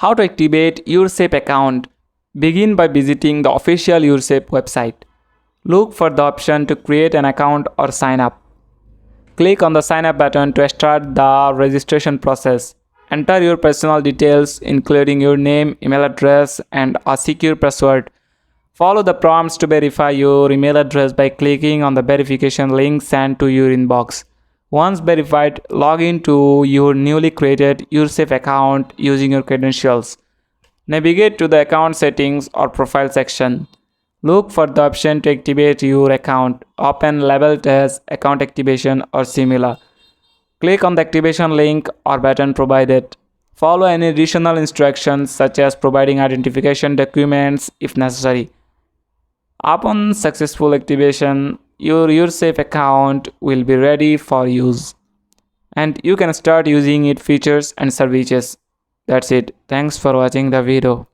How to activate Yoursafe account? Begin by visiting the official Yoursafe website. Look for the option to create an account or sign up. Click on the sign up button to start the registration process. Enter your personal details including your name, email address, and a secure password. Follow the prompts to verify your email address by clicking on the verification link sent to your inbox. Once verified, log in to your newly created Yoursafe account using your credentials. Navigate to the account settings or profile section. Look for the option to activate your account, open labeled as account activation or similar. Click on the activation link or button provided. Follow any additional instructions such as providing identification documents if necessary. Upon successful activation, your Yoursafe account will be ready for use and you can start using its features and services. That's it. Thanks for watching the video.